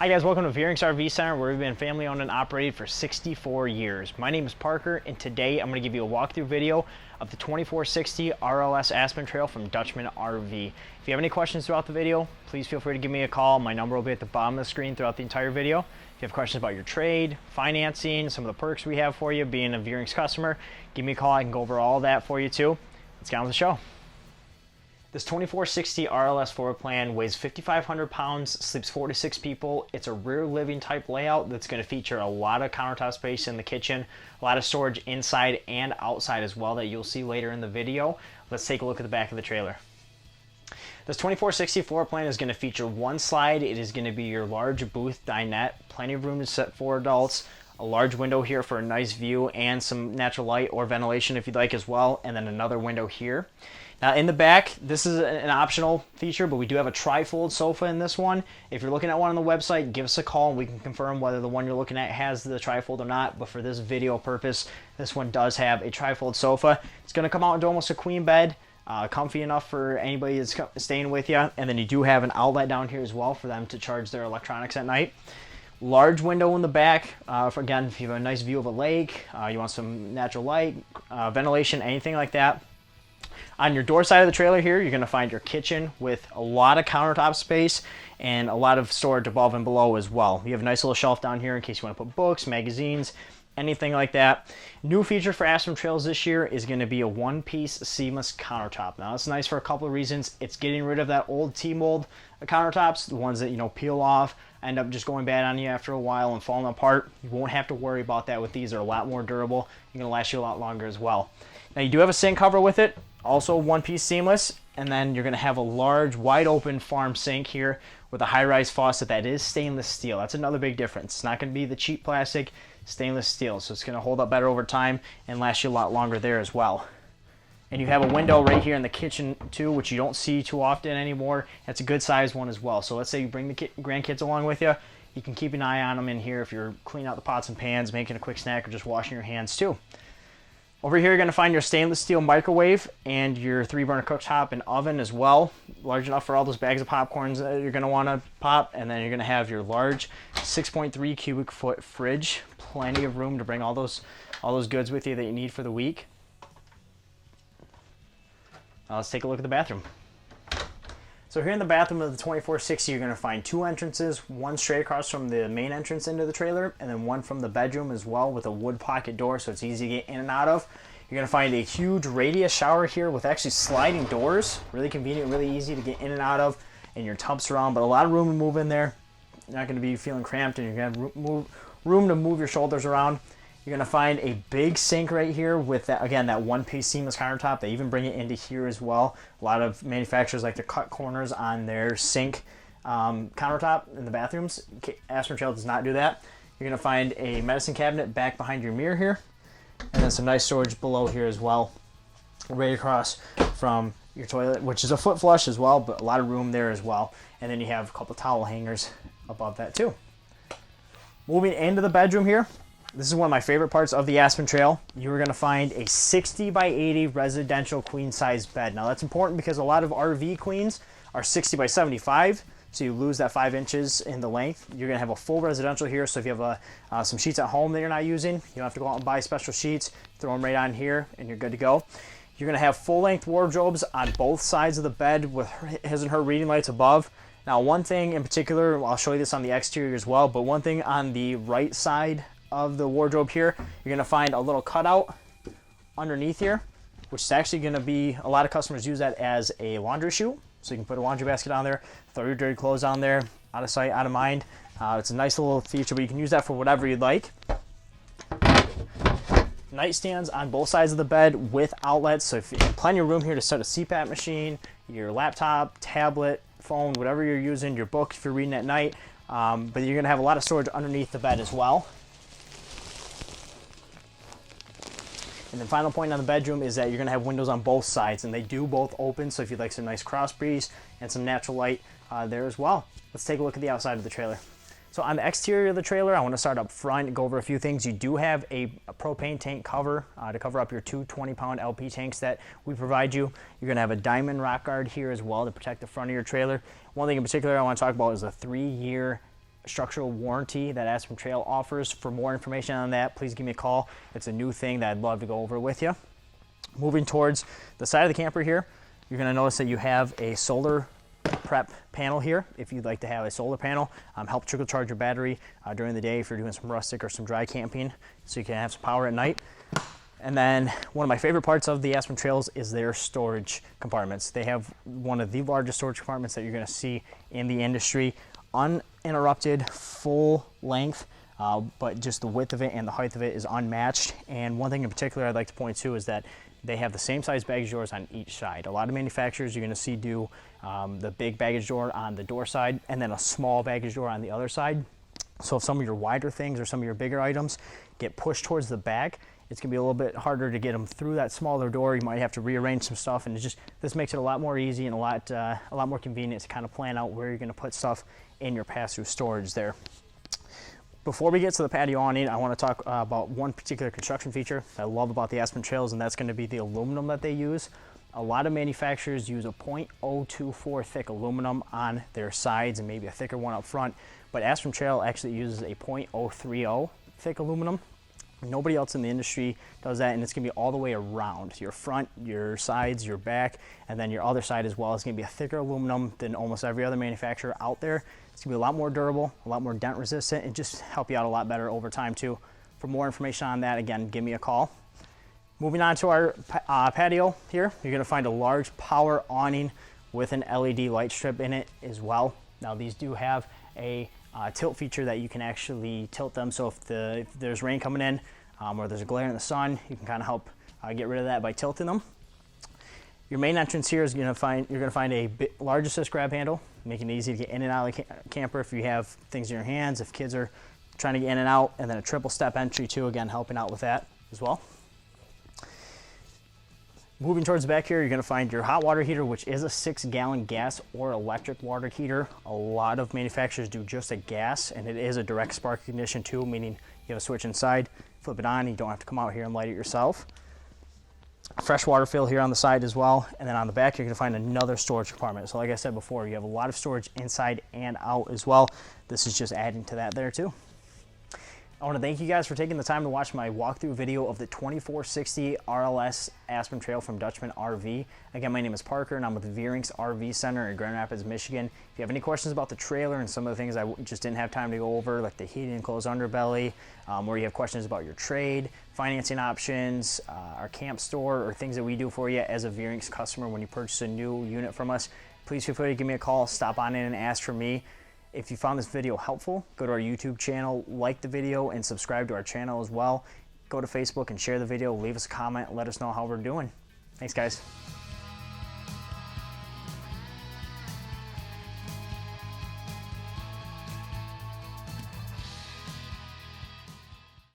Hi guys, welcome to Veurinks RV Center, where we've been family owned and operated for 64 years. My name is Parker, and today I'm going to give you a walkthrough video of the 2460 RLS Aspen Trail from Dutchmen RV. If you have any questions throughout the video, please feel free to give me a call. My number will be at the bottom of the screen throughout the entire video. If you have questions about your trade, financing, some of the perks we have for you, being a Veurinks customer, give me a call. I can go over all that for you too. Let's get on with the show. This 2460 RLS floor plan weighs 5,500 pounds, sleeps 4 to 6 people. It's a rear living type layout that's going to feature a lot of countertop space in the kitchen, a lot of storage inside and outside as well that you'll see later in the video. Let's take a look at the back of the trailer. This 2460 floor plan is going to feature one slide. It is going to be your large booth dinette, plenty of room to sit for adults, a large window here for a nice view and some natural light or ventilation if you'd like as well, and then another window here. Now in the back, this is an optional feature, but we do have a Trifold Sofa in this one. If you're looking at one on the website, give us a call and we can confirm whether the one you're looking at has the Trifold or not. But for this video purpose, this one does have a Trifold Sofa. It's going to come out into almost a queen bed, comfy enough for anybody that's staying with you. And then you do have an outlet down here as well for them to charge their electronics at night. Large window in the back, again, if you have a nice view of a lake, you want some natural light, ventilation, anything like that. On your door side of the trailer here, you're going to find your kitchen with a lot of countertop space and a lot of storage above and below as well. You have a nice little shelf down here in case you want to put books, magazines, anything like that. New feature for Aspen Trails this year is going to be a one-piece seamless countertop. Now, it's nice for a couple of reasons. It's getting rid of that old T-mold countertops, the ones that, peel off, end up just going bad on you after a while and falling apart. You won't have to worry about that with these. They're a lot more durable. They're going to last you a lot longer as well. Now, you do have a sink cover with it. Also one-piece seamless, and then you're going to have a large wide open farm sink here with a high-rise faucet that is stainless steel. That's another big difference. It's not going to be the cheap plastic, stainless steel, so it's going to hold up better over time and last you a lot longer there as well. And you have a window right here in the kitchen too, which you don't see too often anymore. That's a good sized one as well. So let's say you bring the grandkids along with you, you can keep an eye on them in here if you're cleaning out the pots and pans, making a quick snack, or just washing your hands too. Over here, you're going to find your stainless steel microwave and your 3-burner cooktop and oven as well. Large enough for all those bags of popcorns that you're going to want to pop. And then you're going to have your large 6.3 cubic foot fridge. Plenty of room to bring all those goods with you that you need for the week. Now let's take a look at the bathroom. So here in the bathroom of the 2460, you're going to find 2 entrances, one straight across from the main entrance into the trailer, and then one from the bedroom as well with a wood pocket door so it's easy to get in and out of. You're going to find a huge radius shower here with actually sliding doors. Really convenient, really easy to get in and out of, and your tub surround, but a lot of room to move in there. You're not going to be feeling cramped, and you're going to have room to move your shoulders around. You're going to find a big sink right here with, that, again, that one-piece seamless countertop. They even bring it into here as well. A lot of manufacturers like to cut corners on their sink countertop in the bathrooms. Aspen Trail does not do that. You're going to find a medicine cabinet back behind your mirror here. And then some nice storage below here as well. Right across from your toilet, which is a foot flush as well, but a lot of room there as well. And then you have a couple towel hangers above that too. Moving into the bedroom here. This is one of my favorite parts of the Aspen Trail. You're going to find a 60 by 80 residential queen size bed. Now that's important because a lot of RV queens are 60 by 75, so you lose that 5 inches in the length. You're going to have a full residential here, so if you have some sheets at home that you're not using, you don't have to go out and buy special sheets, throw them right on here and you're good to go. You're going to have full length wardrobes on both sides of the bed with his and her reading lights above. Now one thing in particular, I'll show you this on the exterior as well, but one thing on the right side of the wardrobe here, you're going to find a little cutout underneath here, which is actually going to be, a lot of customers use that as a laundry chute, so you can put a laundry basket on there, throw your dirty clothes on there, out of sight, out of mind. It's a nice little feature, but you can use that for whatever you'd like. Nightstands on both sides of the bed with outlets, so if you have plenty of room here to set a CPAP machine, your laptop, tablet, phone, whatever you're using, your book if you're reading at night, but you're going to have a lot of storage underneath the bed as well. And the final point on the bedroom is that you're going to have windows on both sides, and they do both open, so if you'd like some nice cross breeze and some natural light there as well. Let's take a look at the outside of the trailer. So on the exterior of the trailer, I want to start up front and go over a few things. You do have a propane tank cover to cover up your 2 20-pound LP tanks that we provide you. You're going to have a diamond rock guard here as well to protect the front of your trailer. One thing in particular I want to talk about is a 3-year structural warranty that Aspen Trail offers. For more information on that, please give me a call. It's a new thing that I'd love to go over with you. Moving towards the side of the camper here, you're going to notice that you have a solar prep panel here. If you'd like to have a solar panel, help trickle charge your battery during the day if you're doing some rustic or some dry camping, so you can have some power at night. And then one of my favorite parts of the Aspen Trails is their storage compartments. They have one of the largest storage compartments that you're going to see in the industry. Uninterrupted, full length, but just the width of it and the height of it is unmatched. And one thing in particular I'd like to point to is that they have the same size baggage doors on each side. A lot of manufacturers you're going to see do the big baggage door on the door side and then a small baggage door on the other side. So if some of your wider things or some of your bigger items get pushed towards the back, it's going to be a little bit harder to get them through that smaller door. You might have to rearrange some stuff, and this makes it a lot more easy and a lot more convenient to kind of plan out where you're going to put stuff in your pass-through storage there. Before we get to the patio awning, I want to talk about one particular construction feature I love about the Aspen Trails, and that's going to be the aluminum that they use. A lot of manufacturers use a 0.024 thick aluminum on their sides and maybe a thicker one up front, but Aspen Trail actually uses a 0.030 thick aluminum. Nobody else in the industry does that, and it's going to be all the way around your front, your sides, your back, and then your other side as well. It's going to be a thicker aluminum than almost every other manufacturer out there. It's going to be a lot more durable, a lot more dent resistant, and just help you out a lot better over time too. For more information on that, again, give me a call. Moving on to our patio here, you're going to find a large power awning with an LED light strip in it as well. Now these do have a tilt feature that you can actually tilt them, so if there's rain coming in or there's a glare in the sun, you can kind of help get rid of that by tilting them. Your main entrance here is you're going to find a large assist grab handle, making it easy to get in and out of the camper if you have things in your hands, if kids are trying to get in and out, and then a triple step entry too, again helping out with that as well. Moving towards the back here, you're going to find your hot water heater, which is a 6-gallon gas or electric water heater. A lot of manufacturers do just a gas, and it is a direct spark ignition too, meaning you have a switch inside, flip it on, you don't have to come out here and light it yourself. Fresh water fill here on the side as well, and then on the back you're going to find another storage compartment. So like I said before, you have a lot of storage inside and out as well. This is just adding to that there too. I want to thank you guys for taking the time to watch my walkthrough video of the 2460 RLS Aspen Trail from Dutchmen RV. Again, my name is Parker, and I'm with Veurinks RV Center in Grand Rapids, Michigan. If you have any questions about the trailer and some of the things I just didn't have time to go over, like the heated and closed underbelly, or you have questions about your trade, financing options, our camp store, or things that we do for you as a Veurinks customer when you purchase a new unit from us, please feel free to give me a call, stop on in and ask for me. If you found this video helpful, go to our YouTube channel, like the video, and subscribe to our channel as well. Go to Facebook and share the video, leave us a comment, let us know how we're doing. Thanks, guys.